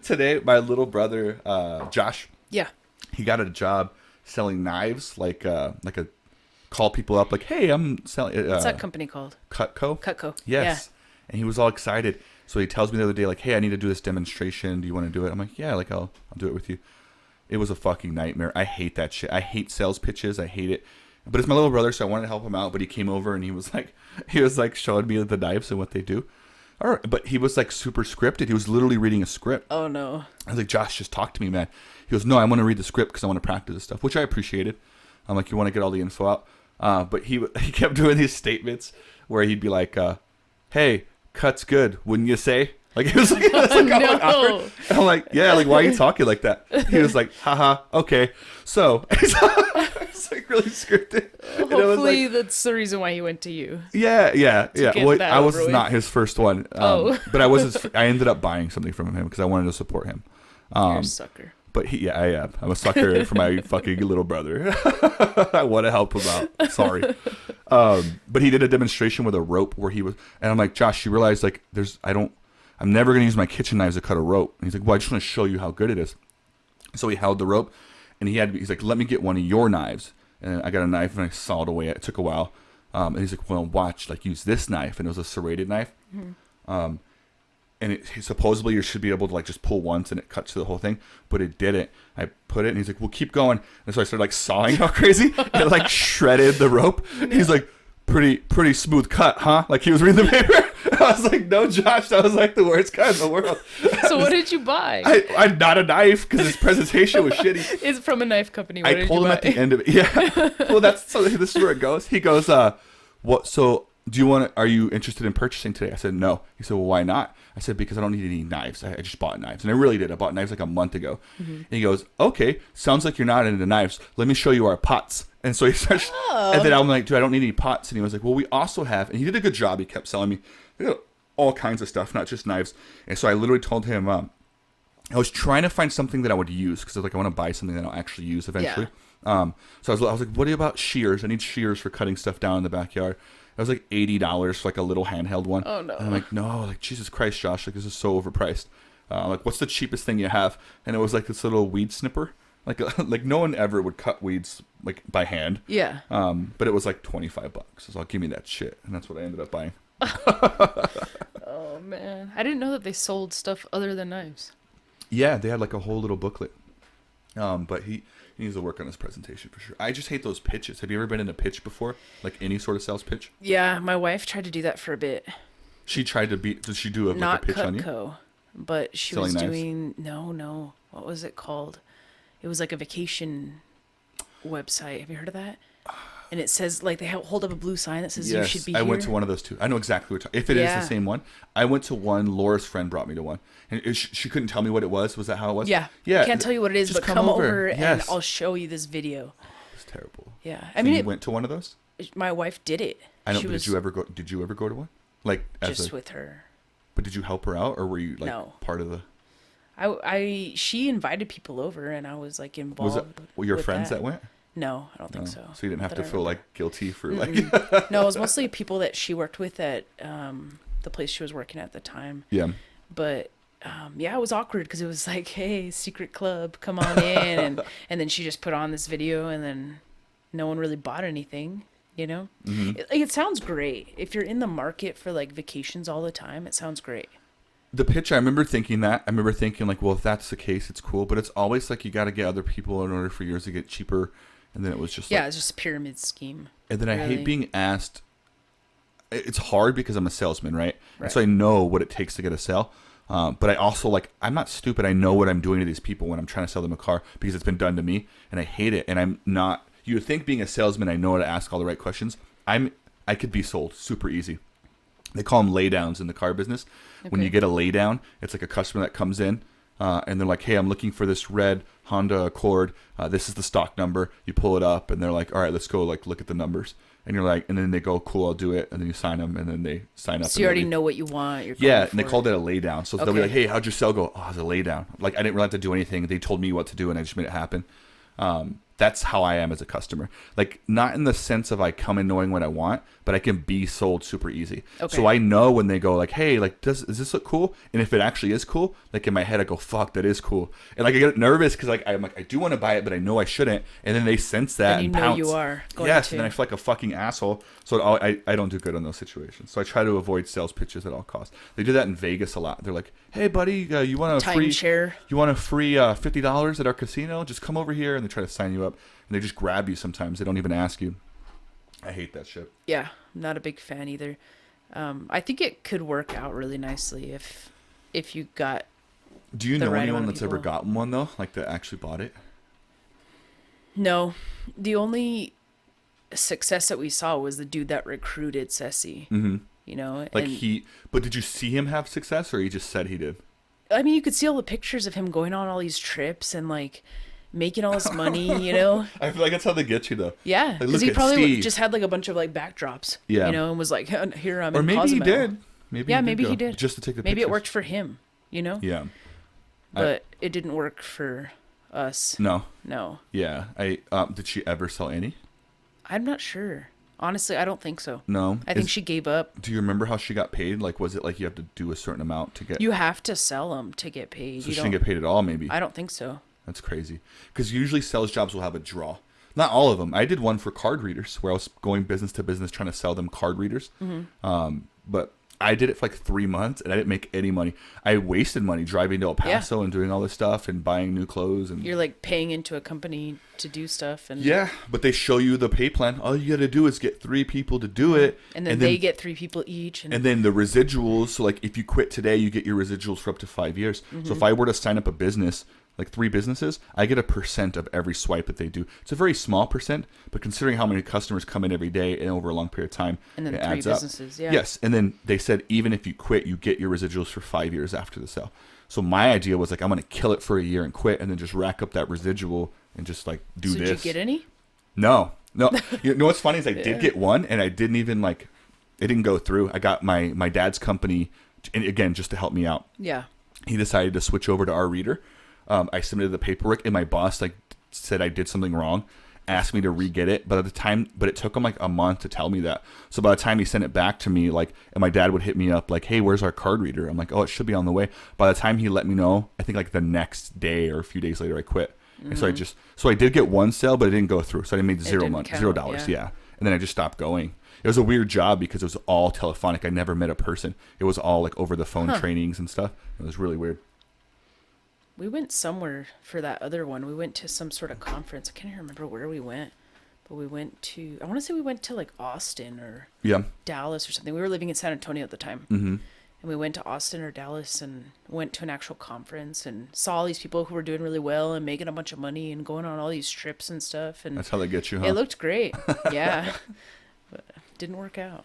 Today, my little brother, Josh, Yeah. he got a job selling knives, like a call people up, like, hey, I'm selling. What's that company called? Cutco. Cutco. Yes. And he was all excited. So he tells me the other day, like, hey, I need to do this demonstration. Do you want to do it? I'm like, yeah, like I'll do it with you. It was a fucking nightmare. I hate that shit. I hate sales pitches. I hate it. But it's my little brother, so I wanted to help him out. But he came over and he was like showing me the knives and what they do. All right, but he was like super scripted. He was literally reading a script. Oh no. I was like, Josh, just talk to me, man. He goes, no, I want to read the script because I want to practice this stuff, which I appreciated. I'm like, you want to get all the info out? But he kept doing these statements where he'd be like, hey, cut's good, wouldn't you say? Like, it was like, No. awkward. And I'm like, yeah, like, why are you talking like that? He was like, haha, okay. So, it's like really scripted. And it was Hopefully like, that's the reason why he went to you. yeah. get Well, that I was over with. not his first one. But I ended up buying something from him because I wanted to support him. You're a sucker. But I am. I'm a sucker for my fucking little brother. I want to help him out. Sorry. But he did a demonstration with a rope where he was, and I'm like, Josh, you realize like I'm never going to use my kitchen knives to cut a rope. And he's like, well, I just want to show you how good it is. So he held the rope and he's like, let me get one of your knives. And I got a knife and I sawed away. It took a while. And he's like, well, watch, like use this knife. And it was a serrated knife. Mm-hmm. And it supposedly you should be able to like just pull once and it cuts through the whole thing, but it didn't. I put it and he's like, well, keep going. And so I started like sawing how crazy and it like shredded the rope. No. He's like, pretty smooth cut, huh? Like he was reading the paper. I was like, no, Josh, that was like the worst cut in the world. So what did you buy? I not a knife because his presentation was shitty. It's from a knife company. What I did told you him buy? at the end of it. Yeah. Well, this is where it goes. He goes, what? So are you interested in purchasing today? I said, no. He said, well, why not? I said, because I don't need any knives. I just bought knives. And I really did. I bought knives like a month ago. Mm-hmm. And he goes, okay, sounds like you're not into knives. Let me show you our pots. And so he starts, and then I'm like, dude, I don't need any pots. And he was like, well, we also have, and he did a good job. He kept selling me all kinds of stuff, not just knives. And so I literally told him, I was trying to find something that I would use because I was like, I want to buy something that I'll actually use eventually. Yeah. So I was like, what about shears? I need shears for cutting stuff down in the backyard. It was like $80 for like a little handheld one. Oh no! And I'm like, no, like Jesus Christ, Josh, like this is so overpriced. I'm like, what's the cheapest thing you have? And it was like this little weed snipper. Like no one ever would cut weeds like by hand. Yeah. But it was like $25. So I'll give me that shit, and that's what I ended up buying. Oh man, I didn't know that they sold stuff other than knives. Yeah, they had like a whole little booklet. But he needs to work on his presentation for sure. I just hate those pitches. Have you ever been in a pitch before? Like any sort of sales pitch? Yeah, my wife tried to do that for a bit. She tried to did she do Not a pitch on you? Cutco, but she Selling was knives? doing no. What was it called? It was like a vacation website. Have you heard of that? And it says like they hold up a blue sign that says you should be here. I went to one of those too. I know exactly what. If it is the same one, I went to one. Laura's friend brought me to one, and she couldn't tell me what it was. Was that how it was? Yeah. Yeah. Can't tell you what it is, Just but come over and yes. I'll show you this video. It's terrible. Yeah, I mean, you went to one of those. My wife did it. I know. But did you ever go to one? Like just with her. But did you help her out, or were you like part of the? She invited people over, and I was like involved. Were your friends that went? No, I don't think so. So you didn't have to feel like guilty for like. No, it was mostly people that she worked with at the place she was working at the time. Yeah. But it was awkward because it was like, hey, secret club, come on in, and then she just put on this video, and then no one really bought anything. You know, it sounds great if you're in the market for like vacations all the time. It sounds great. The pitch, I remember thinking that. I remember thinking like, well, if that's the case, it's cool. But it's always like you got to get other people in order for yours to get cheaper. And then it was just it's just a pyramid scheme. And then I hate being asked. It's hard because I'm a salesman, right? And so I know what it takes to get a sale. But I also I'm not stupid. I know what I'm doing to these people when I'm trying to sell them a car because it's been done to me, and I hate it. And I'm not. You would think being a salesman, I know how to ask all the right questions. I could be sold super easy. They call them laydowns in the car business. Okay. When you get a laydown, it's like a customer that comes in and they're like, hey, I'm looking for this red Honda Accord. This is the stock number. You pull it up and they're like, all right, let's go look at the numbers. And you're like, and then they go, cool, I'll do it. And then you sign them and then they sign up. So you already know what you want. And they called it a laydown. So they'll be like, hey, how'd your sale go? Oh, it was a laydown. Like I didn't really have to do anything. They told me what to do and I just made it happen. That's how I am as a customer. Like, not in the sense of I come in knowing what I want, but I can be sold super easy. Okay. So I know when they go like, hey, like, does this look cool? And if it actually is cool, like in my head, I go, fuck, that is cool. And like I get nervous because like I'm like, I do want to buy it, but I know I shouldn't. And then they sense that and you know pounce. you are going yes, to. and then I feel like a fucking asshole. So I don't do good in those situations. So I try to avoid sales pitches at all costs. They do that in Vegas a lot. They're like, hey, buddy, you want a free timeshare? You want a free $50 at our casino? Just come over here, and they try to sign you up. And they just grab you sometimes. They don't even ask you. I hate that shit. Yeah, I'm not a big fan either. I think it could work out really nicely if you got. Do you know right anyone amount of that's ever people. gotten one though? Like that actually bought it? No, the only success that we saw was the dude that recruited Ceci. Mm-hmm. You know, Like and, but did you see him have success, or he just said he did? I mean, you could see all the pictures of him going on all these trips and like making all this money. You know. I feel like that's how they get you though. Yeah, Like, because look he at probably Steve. just had like a bunch of like backdrops. Yeah. You know, and was like, here I'm Or in maybe Cozumel. he did. Maybe Yeah, he did maybe go, he did. just to take the Maybe it pictures. worked for him. You know. Yeah. But it didn't work for us. No. No, Yeah. Did she ever sell any? I'm not sure. Honestly, I don't think so. No. I think she gave up. Do you remember how she got paid? Like, was it like you have to do a certain amount to get? You have to sell them to get paid. So You she don't. didn't get paid at all, maybe. I don't think so. That's crazy. Because usually sales jobs will have a draw. Not all of them. I did one for card readers where I was going business to business trying to sell them card readers. Mm-hmm. But I did it for like 3 months and I didn't make any money. I wasted money driving to El Paso and doing all this stuff and buying new clothes. And You're like paying into a company to do stuff, and yeah, but they show you the pay plan. All you got to do is get 3 people to do it. and then they get 3 people each, And then the residuals, so like if you quit today, you get your residuals for up to 5 years. So if I were to sign up a business, like 3 businesses, I get a % of every swipe that they do. It's a very small %, but considering how many customers come in every day and over a long period of time, and then it 3 adds up. businesses. Yeah. Yes, and then they said even if you quit, you get your residuals for 5 years after the sale. So my idea was like I'm going to kill it for a year and quit, and then just rack up that residual and just like do So this. did you get any? No. You know what's funny is I did get one, and I didn't even like. It didn't go through. I got my dad's company, and again just to help me out. Yeah. He decided to switch over to our reader. I submitted the paperwork, and my boss like said I did something wrong, asked me to re-get it. But it took him like a month to tell me that. So by the time he sent it back to me, like, and my dad would hit me up like, "Hey, where's our card reader?" I'm like, "Oh, it should be on the way." By the time he let me know, I think like the next day or a few days later, I quit. And so I did get one sale, but it didn't go through. So I made didn't money, count, $0. yeah. And then I just stopped going. It was a weird job because it was all telephonic. I never met a person. It was all like over the phone trainings and stuff. It was really weird. We went somewhere for that other one. We went to some sort of conference. I can't even remember where we went, but we went to, I want to say we went to like Austin or Yeah. Dallas or something. We were living in San Antonio at the time. Mm-hmm. And we went to Austin or Dallas and went to an actual conference and saw all these people who were doing really well and making a bunch of money and going on all these trips and stuff. And That's how they get you, huh? it looked great. Yeah. But it didn't work out.